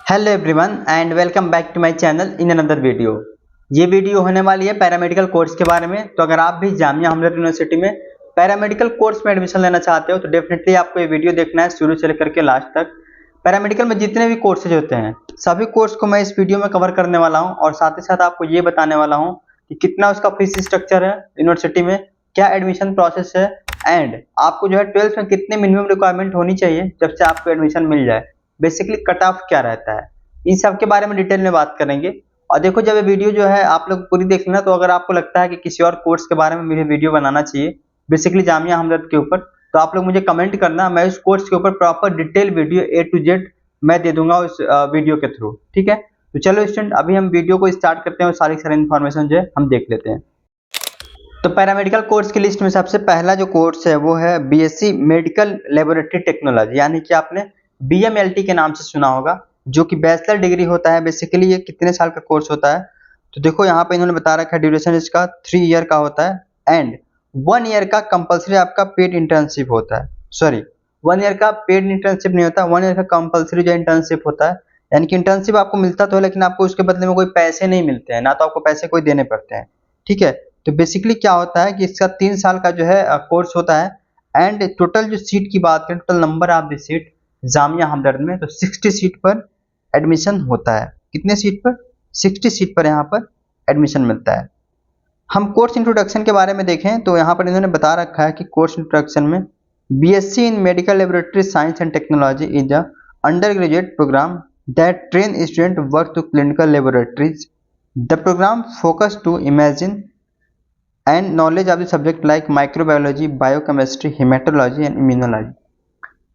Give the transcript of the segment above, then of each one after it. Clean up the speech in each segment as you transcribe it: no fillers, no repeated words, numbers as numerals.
Hello everyone and welcome back to my channel in another video. ये video होने वाली है पैरामेडिकल कोर्स के बारे में। तो अगर आप भी जामिया हमदर्द यूनिवर्सिटी में पैरामेडिकल कोर्स में एडमिशन लेना चाहते हो तो डेफिनेटली आपको ये वीडियो देखना है शुरू से लेकर के लास्ट तक। पैरामेडिकल में जितने भी कोर्सेज होते हैं सभी कोर्स को मैं इस वीडियो में कवर करने वाला हूँ और साथ ही साथ आपको ये बताने वाला हूँ कि कितना उसका फीस स्ट्रक्चर है यूनिवर्सिटी में, क्या एडमिशन प्रोसेस है एंड आपको जो है 12th में कितने मिनिमम रिक्वायरमेंट होनी चाहिए जब से आपको एडमिशन मिल जाए, बेसिकली कट ऑफ क्या रहता है, इन सब के बारे में डिटेल में बात करेंगे। और देखो जब ये वीडियो जो है आप लोग पूरी देख लेना, तो अगर आपको लगता है कि किसी और कोर्स के बारे में मुझे वीडियो बनाना चाहिए बेसिकली जामिया हमदर्द के ऊपर, तो आप लोग मुझे कमेंट करना, मैं इस कोर्स के ऊपर proper detail video A to Z मैं दे दूंगा उस वीडियो के थ्रू। ठीक है, तो चलो स्टूडेंट अभी हम वीडियो को स्टार्ट करते हैं और सारी इन्फॉर्मेशन जो है हम देख लेते हैं। तो पैरामेडिकल कोर्स की लिस्ट में सबसे पहला जो कोर्स है वो है बीएससी मेडिकल लेबोरेटरी टेक्नोलॉजी, यानी कि आपने बीएमएलटी के नाम से सुना होगा, जो कि बैचलर डिग्री होता है। बेसिकली ये कितने साल का कोर्स होता है तो देखो यहाँ पे इन्होंने बता रखा है ड्यूरेशन इसका 3 ईयर का होता है एंड 1 ईयर का कंपलसरी आपका पेड इंटर्नशिप होता है। सॉरी, 1 ईयर का पेड इंटर्नशिप नहीं होता, 1 ईयर का कंपलसरी जो इंटर्नशिप होता है, यानी कि इंटर्नशिप आपको मिलता तो है लेकिन आपको उसके बदले में कोई पैसे नहीं मिलते हैं, ना तो आपको पैसे कोई देने पड़ते हैं। ठीक है, तो बेसिकली क्या होता है कि इसका 3 साल का जो है कोर्स होता है एंड टोटल जो सीट की बात करें, total number of the seat Jamia Hamdard में तो 60 सीट पर एडमिशन होता है। कितने सीट पर? 60 सीट पर यहाँ पर एडमिशन मिलता है। हम कोर्स इंट्रोडक्शन के बारे में देखें तो यहाँ पर इन्होंने बता रखा है कि कोर्स इंट्रोडक्शन में BSc in medical laboratory science and technology is a undergraduate program that train student work to clinical laboratories. The program focus to imagine and knowledge of the subject like microbiology, biochemistry, hematology and immunology।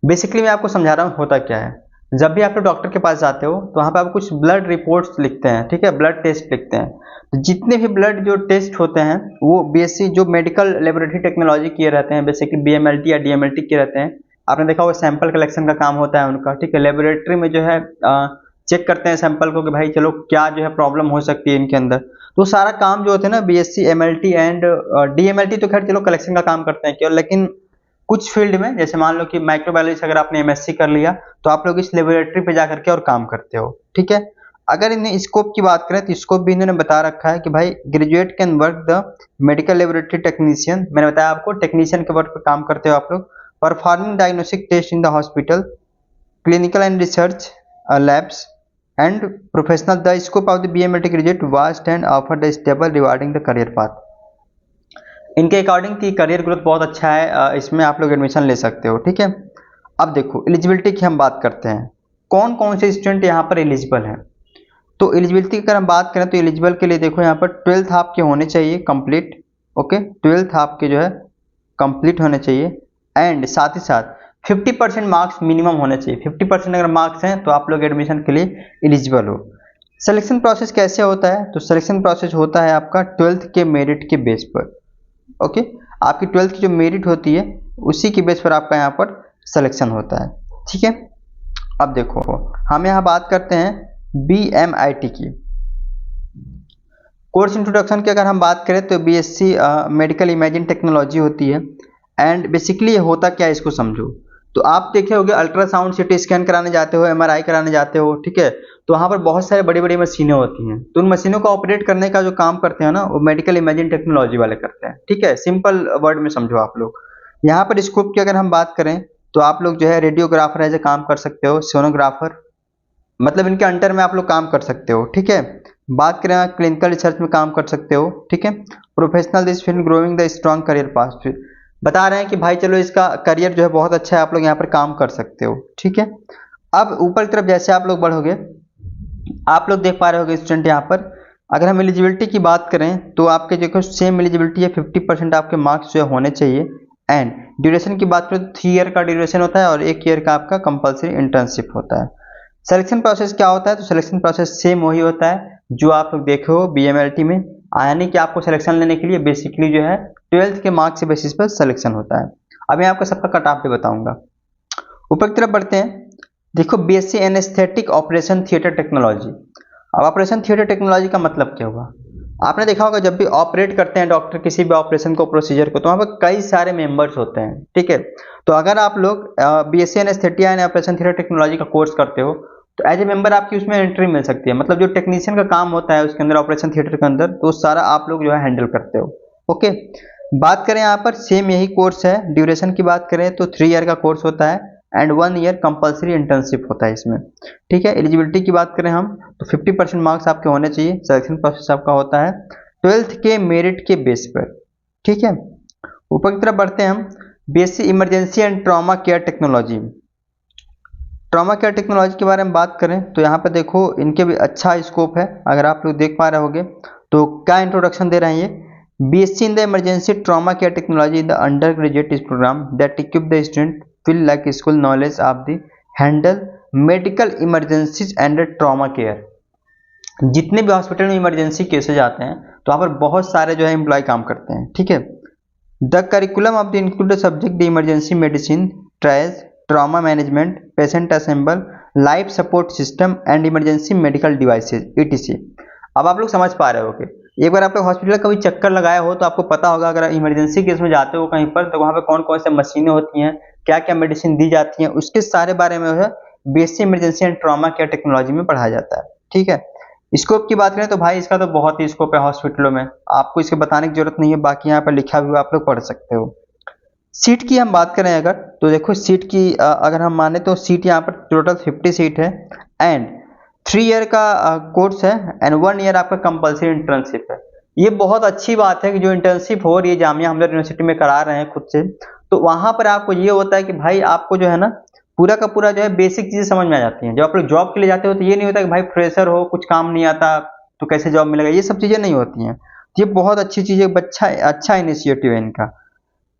Basically मैं आपको समझा रहा हूँ होता क्या है। जब भी आप लोग डॉक्टर के पास जाते हो तो वहाँ पे आप कुछ ब्लड रिपोर्ट्स लिखते हैं, ठीक है, ब्लड टेस्ट लिखते हैं। तो जितने भी ब्लड जो टेस्ट होते हैं वो बीएससी जो मेडिकल लेबोरेटरी टेक्नोलॉजी किए रहते हैं, बेसिकली बीएमएलटी या डीएमएलटी किए रहते हैं। आपने देखा होगा सैंपल कलेक्शन का काम होता है उनका, ठीक है। लेबोरेटरी में जो है चेक करते हैं सैंपल को कि भाई चलो क्या जो है प्रॉब्लम हो सकती है इनके अंदर। तो सारा काम जो होते हैं ना बीएससी एमएलटी एंड डीएमएलटी तो खैर चलो कलेक्शन का काम करते हैं केवल, लेकिन कुछ फील्ड में जैसे मान लो कि माइक्रोबायोलॉजी अगर आपने एमएससी कर लिया तो आप लोग इस लेबोरेटरी पे जाकर के और काम करते हो। ठीक है, अगर इन्हें स्कोप की बात करें तो स्कोप भी इन्होंने बता रखा है कि भाई graduate can work the medical laboratory technician, मैंने बताया आपको टेक्नीशियन के वर्क पे काम करते हो आप लोग, performing diagnostic test in the hospital, clinical and research labs and professional। the scope of the BMLT graduate vast and offer the stable rewarding the career path। इनके अकॉर्डिंग की करियर ग्रोथ बहुत अच्छा है, इसमें आप लोग एडमिशन ले सकते हो। ठीक है, अब देखो एलिजिबिलिटी की हम बात करते हैं, कौन कौन से स्टूडेंट यहाँ पर एलिजिबल हैं। तो एलिजिबिलिटी की अगर हम बात करें तो एलिजिबल के लिए देखो यहाँ पर 12th आपके होने चाहिए कंप्लीट, ओके, 12th आपके जो है कंप्लीट होने चाहिए एंड साथ ही साथ 50% मार्क्स मिनिमम होने चाहिए। 50% अगर मार्क्स हैं तो आप लोग एडमिशन के लिए एलिजिबल हो। सिलेक्शन प्रोसेस कैसे होता है? तो सिलेक्शन प्रोसेस होता है आपका 12th के मेरिट के बेस पर, ओके, आपकी 12th की जो मेरिट होती है उसी के बेस पर आपका यहाँ पर सिलेक्शन होता है। ठीक है, अब देखो हम यहाँ बात करते हैं बीएमआईटी की। कोर्स इंट्रोडक्शन की अगर हम बात करें तो बीएससी मेडिकल इमेजिंग टेक्नोलॉजी होती है एंड बेसिकली ये होता क्या है इसको समझो। तो आप देखे होंगे अल्ट्रासाउंड सिटी स्कैन कराने जाते हो, एमआरआई कराने जाते हो, ठीक है, तो वहाँ पर बहुत सारे बड़ी बड़ी मशीनें होती हैं, तो उन मशीनों को ऑपरेट करने का जो काम करते हैं ना वो मेडिकल इमेजिंग टेक्नोलॉजी वाले करते हैं। ठीक है, सिंपल वर्ड में समझो आप लोग। यहाँ पर स्कोप की अगर हम बात करें तो आप लोग जो है रेडियोग्राफर एज ए काम कर सकते हो, सोनोग्राफर, मतलब इनके अंडर में आप लोग काम कर सकते हो। ठीक है, बात करें क्लिनिकल रिसर्च में काम कर सकते हो। ठीक है, professional this field growing the strong career path, बता रहे हैं कि भाई चलो इसका करियर जो है बहुत अच्छा है, आप लोग यहाँ पर काम कर सकते हो। ठीक है, अब ऊपर की तरफ जैसे आप लोग बढ़ोगे आप लोग देख पा रहे होगे स्टूडेंट यहाँ पर अगर हम एलिजिबिलिटी की बात करें तो आपके जो सेम एलिजिबिलिटी है, 50% आपके मार्क्स जो होने चाहिए एंड ड्यूरेशन की बात करें तो 3 ईयर का ड्यूरेशन होता है और 1 ईयर का आपका कंपलसरी इंटर्नशिप होता है। सिलेक्शन प्रोसेस क्या होता है? तो सिलेक्शन प्रोसेस सेम वही होता है जो आप लोग देखे हो बीएमएलटी में, यानी कि आपको सिलेक्शन लेने के लिए बेसिकली जो है 12th के मार्क्स के बेसिस पर सिलेक्शन होता है। अब मैं आपको सबका कट ऑफ पे बताऊंगा। ऊपर की तरफ बढ़ते हैं, देखो BSc anaesthetic operation theatre technology. अब ऑपरेशन थिएटर टेक्नोलॉजी का मतलब क्या हुआ? आपने देखा होगा जब भी ऑपरेट करते हैं डॉक्टर किसी भी ऑपरेशन को, प्रोसीजर को, तो वहाँ पर कई सारे मेंबर्स होते हैं। ठीक है, तो अगर आप लोग BSc anaesthesia and operation theatre technology का कोर्स करते हो तो एज ए मेंबर आपकी उसमें एंट्री मिल सकती है। मतलब जो टेक्नीशियन का काम होता है उसके अंदर, ऑपरेशन थिएटर के अंदर, तो सारा आप लोग जो है हैंडल करते हो। ओके, बात करें यहाँ पर सेम यही कोर्स है। ड्यूरेशन की बात करें तो 3 ईयर का कोर्स होता है एंड 1 ईयर कंपलसरी इंटर्नशिप होता है इसमें। ठीक है, एलिजिबिलिटी की बात करें हम तो 50% मार्क्स आपके होने चाहिए। सिलेक्शन प्रोसेस आपका होता है 12th के मेरिट के बेस पर। ठीक है, ऊपर की तरफ बढ़ते हैं हम। BSc emergency and trauma care technology. Trauma care technology के बारे में बात करें तो यहाँ पे देखो इनके भी अच्छा स्कोप है, अगर आप लोग देख पा रहे होगे। तो क्या इंट्रोडक्शन दे रहे हैं ये, BSc in the emergency trauma care technology in the undergraduate program that equip the student will like school knowledge of the handle medical emergencies and trauma care. जितने भी हॉस्पिटल में इमरजेंसी केसेज आते हैं तो वहाँ पर बहुत सारे जो है एम्प्लॉय काम करते हैं। ठीक है, the curriculum of the include subject the emergency medicine, triage, trauma management, patient assemble, life support system and emergency medical devices etc. अब आप लोग समझ पा रहे होगे, एक बार आप लोग हॉस्पिटल का भी चक्कर लगाया हो तो आपको पता होगा, अगर इमरजेंसी केस में जाते हो कहीं पर तो वहाँ पे कौन कौन से मशीनें होती हैं, क्या क्या मेडिसिन दी जाती हैं, उसके सारे बारे में है BSc emergency and trauma care technology में पढ़ाया जाता है। ठीक है, स्कोप की बात करें तो भाई इसका तो बहुत ही स्कोप है हॉस्पिटलों में, आपको इसके बताने की जरूरत नहीं है, बाकी यहाँ पर लिखा हुआ आप लोग पढ़ सकते हो। सीट की हम बात करें अगर तो देखो सीट की अगर हम माने तो सीट यहाँ पर टोटल 50 सीट है एंड 3 ईयर का कोर्स है एंड 1 ईयर आपका कंपलसरी इंटर्नशिप है। ये बहुत अच्छी बात है कि जो इंटर्नशिप हो रही है जामिया हमदर्द यूनिवर्सिटी में करा रहे हैं खुद से, तो वहाँ पर आपको ये होता है कि भाई आपको जो है ना पूरा का पूरा जो है बेसिक चीजें समझ में आ जाती हैं। जब आप लोग जॉब के लिए जाते हो तो ये नहीं होता कि भाई फ्रेशर हो कुछ काम नहीं आता तो कैसे जॉब मिलेगा, ये सब चीजें नहीं होती हैं। ये बहुत अच्छी चीज है, अच्छा इनिशिएटिव है इनका।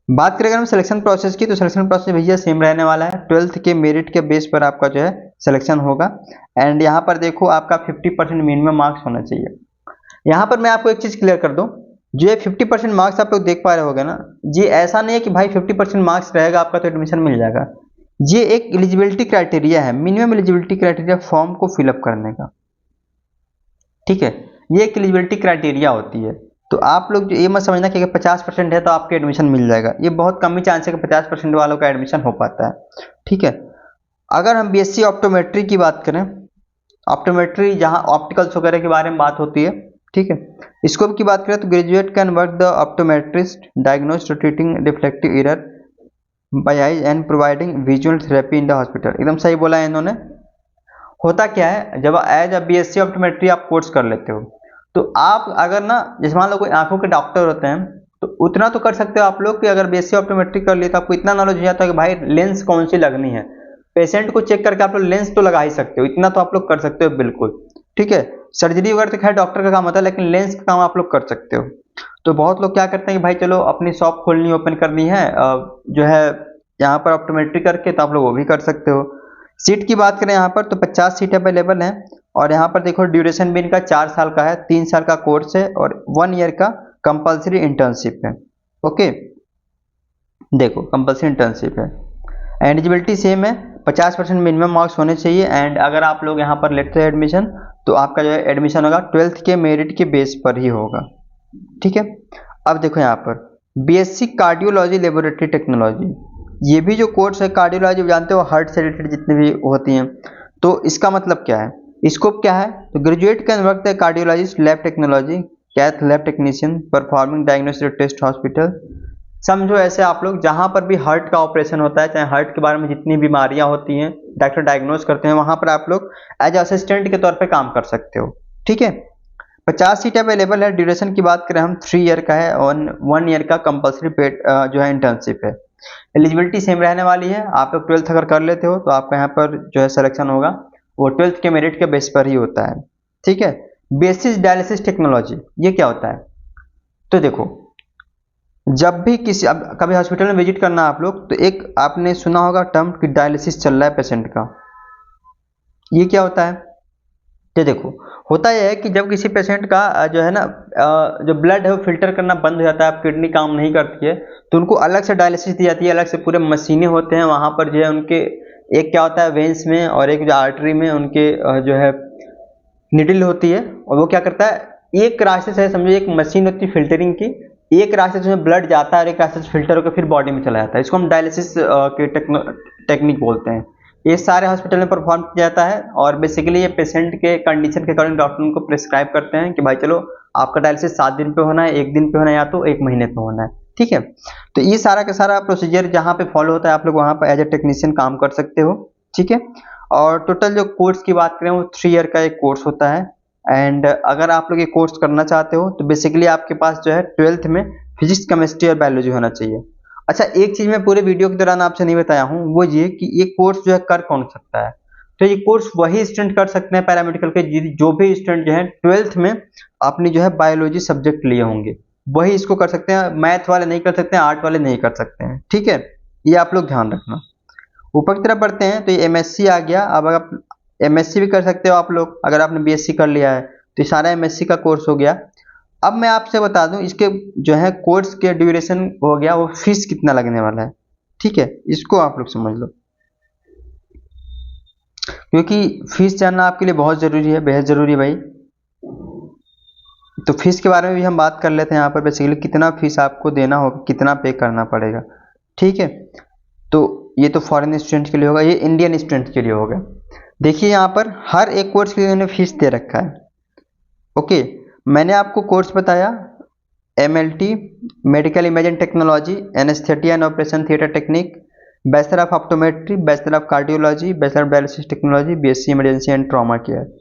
बात करें अगर हम सिलेक्शन प्रोसेस की तो सिलेक्शन प्रोसेस भैया सेम रहने वाला है, 12th के मेरिट के बेस पर आपका जो है सिलेक्शन होगा एंड यहाँ पर देखो आपका 50% मिनिमम मार्क्स होना चाहिए। यहाँ पर मैं आपको एक चीज क्लियर कर दूं, जो ये 50% मार्क्स आप लोग देख पा रहे होगे ना, ये ऐसा नहीं है कि भाई 50% मार्क्स रहेगा आपका तो एडमिशन मिल जाएगा। ये एक एलिजिबिलिटी क्राइटेरिया है, मिनिमम एलिजिबिलिटी क्राइटेरिया फॉर्म को फिलअप करने का। ठीक है, ये एक एलिजिबिलिटी क्राइटेरिया होती है। तो आप लोग ये मत समझना कि अगर 50% है तो आपके एडमिशन मिल जाएगा, ये बहुत कम ही चांस है कि 50% वालों का एडमिशन हो पाता है। ठीक है, अगर हम बीएससी ऑप्टोमेट्री की बात करें, ऑप्टोमेट्री जहां ऑप्टिकल्स वगैरह के बारे में बात होती है। ठीक है, स्कोप की बात करें तो graduate can work the optometrist diagnose treating reflective error bye eyes and providing visual therapy in the hospital. एकदम सही बोला है इन्होंने। होता क्या है, जब एज अ बीएससी ऑप्टोमेट्री आप कोर्स कर लेते हो तो आप अगर ना जैसे मान लो कोई आंखों के डॉक्टर होते हैं तो उतना तो कर सकते हो आप लोग कि अगर बीएससी ऑप्टोमेट्री कर लिए तो आपको इतना नॉलेज हो जाता है कि भाई लेंस कौन सी लगनी है, पेशेंट को चेक करके आप लोग लेंस तो लगा ही सकते हो, इतना तो आप लोग कर सकते हो बिल्कुल। ठीक है, सर्जरी वगैरह तो खैर डॉक्टर का काम होता है, लेकिन लेंस का काम आप लोग कर सकते हो। तो बहुत लोग क्या करते हैं कि भाई चलो अपनी शॉप खोलनी ओपन करनी है जो है यहाँ पर ऑप्टोमेट्री करके, तो आप लोग वो भी कर सकते हो। सीट की बात करें यहाँ पर तो 50 सीट अवेलेबल हैं और यहाँ पर देखो ड्यूरेशन भी इनका 4 साल का है, 3 साल का कोर्स है और 1 ईयर का कंपलसरी इंटर्नशिप है। ओके, देखो कंपलसरी इंटर्नशिप है, एलिजिबिलिटी सेम है, 50% मिनिमम मार्क्स होने चाहिए एंड अगर आप लोग यहाँ पर लेते हैं एडमिशन तो आपका जो है एडमिशन होगा 12th के मेरिट के बेस पर ही होगा। ठीक है, अब देखो यहाँ पर बीएससी कार्डियोलॉजी लेबोरेटरी टेक्नोलॉजी, ये भी जो कोर्स है कार्डियोलॉजी जानते हो हार्ट से रिलेटेड जितनी भी होती हैं, तो इसका मतलब क्या है, स्कोप क्या है, तो graduate can work the cardiologist lab technology cath lab technician performing diagnostic test hospital. समझो ऐसे आप लोग जहां पर भी हार्ट का ऑपरेशन होता है, चाहे हार्ट के बारे में जितनी बीमारियां होती हैं डॉक्टर डायग्नोज करते हैं, वहां पर आप लोग एज असिस्टेंट के तौर पे काम कर सकते हो। ठीक है, 50 सीट अवेलेबल है। ड्यूरेशन की बात करें हम 3 ईयर का है और 1 ईयर का कंपलसरी पेड जो है इंटर्नशिप है। एलिजिबिलिटी सेम रहने वाली है, आप लोग 12th अगर कर लेते हो तो आपका यहाँ पर जो है सिलेक्शन होगा वो 12th के मेरिट के बेस पर ही होता है। ठीक है, बेसिस डायलिसिस टेक्नोलॉजी, ये क्या होता है, तो देखो जब भी किसी अब कभी हॉस्पिटल में विजिट करना आप लोग तो एक आपने सुना होगा टर्म कि डायलिसिस चल रहा है पेशेंट का, ये क्या होता है, तो देखो होता यह है कि जब किसी पेशेंट का जो है ना जो ब्लड है वो फिल्टर करना बंद हो जाता है, किडनी काम नहीं करती है, तो उनको अलग से डायलिसिस दी जाती है, अलग से पूरे मशीनें होते हैं वहाँ पर जो है उनके, एक क्या होता है वेंस में और एक जो आर्टरी में उनके जो है निडल होती है और वो क्या करता है एक रास्ते से, समझो एक मशीन होती है फिल्टरिंग की, एक रास्ते से ब्लड जाता है और एक रास्ते से फिल्टर होकर फिर बॉडी में चला जाता है, इसको हम डायलिसिस के टेक्निक बोलते हैं। ये सारे हॉस्पिटल में परफॉर्म किया जाता है और बेसिकली ये पेशेंट के कंडीशन के अकॉर्डिंग डॉक्टर उनको प्रिस्क्राइब करते हैं कि भाई चलो आपका डायलिसिस 7 दिन पे होना है, 1 दिन पे होना है या तो 1 महीने पे होना है। ठीक है, तो ये सारा का सारा प्रोसीजर जहाँ पे फॉलो होता है आप लोग वहाँ पर एज ए टेक्नीशियन काम कर सकते हो। ठीक है, और टोटल जो कोर्स की बात करें वो 3 ईयर का एक कोर्स होता है। एंड अगर आप लोग ये कोर्स करना चाहते हो तो बेसिकली आपके पास जो है 12th में फिजिक्स, केमिस्ट्री और बायोलॉजी होना चाहिए। अच्छा, एक चीज मैं पूरे वीडियो के दौरान आपसे नहीं बताया हूँ, वो ये कि ये कोर्स जो है कर कौन सकता है। तो ये कोर्स वही स्टूडेंट कर सकते हैं पैरामेडिकल के जो भी स्टूडेंट जो है 12th में अपनी जो है बायोलॉजी सब्जेक्ट लिए होंगे, वही इसको कर सकते हैं। मैथ वाले नहीं कर सकते हैं, आर्ट वाले नहीं कर सकते हैं। ठीक है, ये आप लोग ध्यान रखना। ऊपर की तरफ बढ़ते हैं तो ये एमएससी आ गया। अब आप एमएससी भी कर सकते हो आप लोग, अगर आपने बीएससी कर लिया है तो ये सारा एमएससी का कोर्स हो गया। अब मैं आपसे बता दूं इसके जो है कोर्स के ड्यूरेशन हो गया, वो फीस कितना लगने वाला है। ठीक है, इसको आप लोग समझ लो, क्योंकि फीस जानना आपके लिए बहुत जरूरी है, बेहद जरूरी है भाई। तो फीस के बारे में भी हम बात कर लेते हैं यहाँ पर, बेसिकली कितना फीस आपको देना होगा, कितना पे करना पड़ेगा। ठीक है, तो ये तो फॉरेन स्टूडेंट के लिए होगा, ये इंडियन स्टूडेंट के लिए होगा। देखिए यहाँ पर हर एक कोर्स के लिए उन्होंने फीस दे रखा है। ओके, मैंने आपको कोर्स बताया MLT medical imaging technology, anaesthesia and operation theatre technique, bachelor of optometry, bachelor of cardiology, bachelor of dialysis technology, BSc emergency and trauma care.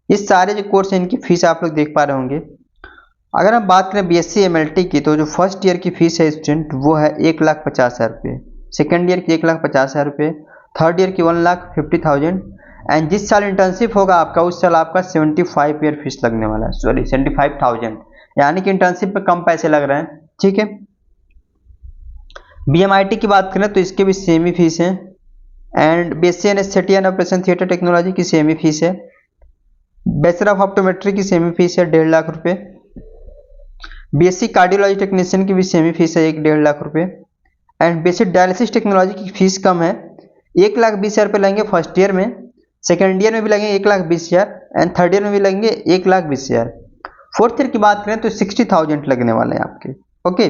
ये सारे जो कोर्स हैं इनकी फीस आप लोग देख पा रहे होंगे। अगर हम बात करें BSc MLT की, तो जो फर्स्ट ईयर की फीस है स्टूडेंट वो है 1,50,000 रुपये, सेकेंड ईयर की 1,50,000 रुपये, थर्ड ईयर की 1,50,000 एंड जिस साल इंटर्नशिप होगा आपका उस साल आपका 75 ईयर फीस लगने वाला है, सॉरी 75,000, यानी कि इंटर्नशिप पे कम पैसे लग रहे हैं। ठीक है, BMIT की बात करें तो इसके भी सेम ही फीस है and BSc anaesthesia and operation theatre technology की सेम ही फीस है, बैचलर ऑफ ऑप्टोमेट्री की सेम ही फीस है 1.5 लाख रुपये, BSc कार्डियोलॉजी टेक्नीशियन की भी सेम ही फीस है 1.5 लाख रुपये एंड बेसिक डायलिसिस टेक्नोलॉजी की फीस कम है, 1,20,000 रुपये लगेंगे फर्स्ट ईयर में, सेकेंड ईयर में भी लगेंगे 1,20,000 एंड थर्ड ईयर में भी लगेंगे 1,20,000। फोर्थ ईयर की बात करें तो 60,000 लगने वाले हैं आपके। Okay,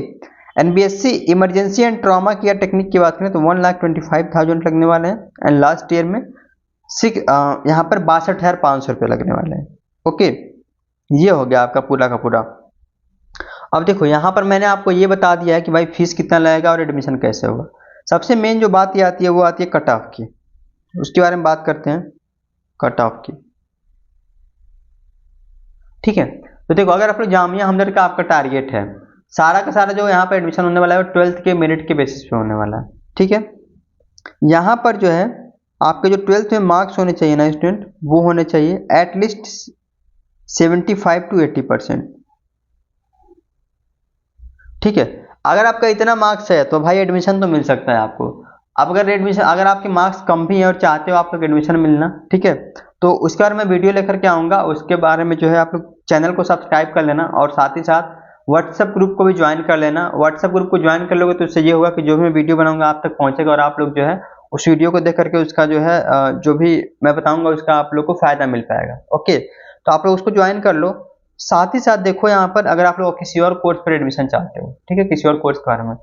and BSc emergency and trauma care technique की बात करें तो 1,25,000 लगने वाले हैं एंड लास्ट ईयर में यहाँ पर 62,500 रुपये लगने वाले हैं। ओके, ये हो गया आपका पूरा का पूरा। अब देखो यहाँ पर मैंने आपको ये बता दिया है कि भाई फीस कितना लगेगा और एडमिशन कैसे होगा। सबसे मेन जो बात ये आती है वो आती है कट ऑफ की, उसके बारे में बात करते हैं, कट ऑफ की। ठीक है, तो देखो अगर आप लोग जामिया हमदर्द का आपका टारगेट है, सारा का सारा जो यहाँ पर एडमिशन होने वाला है वो 12th के मेरिट के बेसिस पे होने वाला है। ठीक है, यहाँ पर जो है आपके जो 12th में मार्क्स होने चाहिए ना स्टूडेंट, वो होने चाहिए एटलीस्ट 75 to 80%। ठीक है, अगर आपका इतना मार्क्स है तो भाई एडमिशन तो मिल सकता है आपको। अब अगर आपके मार्क्स कम भी है और चाहते हो आप लोग एडमिशन मिलना, ठीक है, तो उसके बारे में वीडियो लेकर के आऊँगा। उसके बारे में जो है आप लोग चैनल को सब्सक्राइब कर लेना और साथ ही साथ व्हाट्सएप ग्रुप को भी ज्वाइन कर लेना। व्हाट्सएप ग्रुप को ज्वाइन कर लोगे तो इससे ये होगा कि जो भी मैं वीडियो बनाऊंगा आप तक पहुंचेगा और आप लोग जो है उस वीडियो को देख करके उसका जो है जो भी मैं बताऊंगा उसका आप लोग को फायदा मिल पाएगा। ओके, तो आप लोग उसको ज्वाइन कर लो। साथ ही साथ देखो यहाँ पर अगर आप लोग किसी और कोर्स पर एडमिशन चाहते हो, ठीक है, किसी और कोर्स के बारे में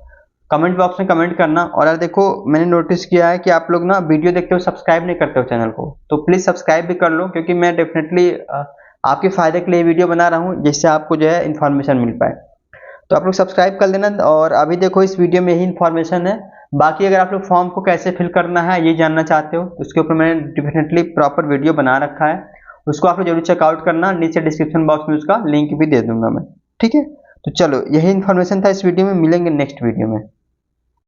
कमेंट बॉक्स में कमेंट करना। और यार देखो मैंने नोटिस किया है कि आप लोग ना वीडियो देखते हो सब्सक्राइब नहीं करते हो चैनल को, तो प्लीज़ सब्सक्राइब भी कर लो, क्योंकि मैं डेफिनेटली आपके फायदे के लिए वीडियो बना रहा हूँ जिससे आपको जो है इन्फॉर्मेशन मिल पाए। तो आप लोग सब्सक्राइब कर लेना। और अभी देखो इस वीडियो में यही इन्फॉर्मेशन है। बाकी अगर आप लोग फॉर्म को कैसे फिल करना है ये जानना चाहते हो तो उसके ऊपर मैंने डेफिनेटली प्रॉपर वीडियो बना रखा है, उसको आप लोग जरूर चेकआउट करना। नीचे डिस्क्रिप्शन बॉक्स में उसका लिंक भी दे दूंगा मैं। ठीक है, तो चलो यही इन्फॉर्मेशन था इस वीडियो में, मिलेंगे नेक्स्ट वीडियो में।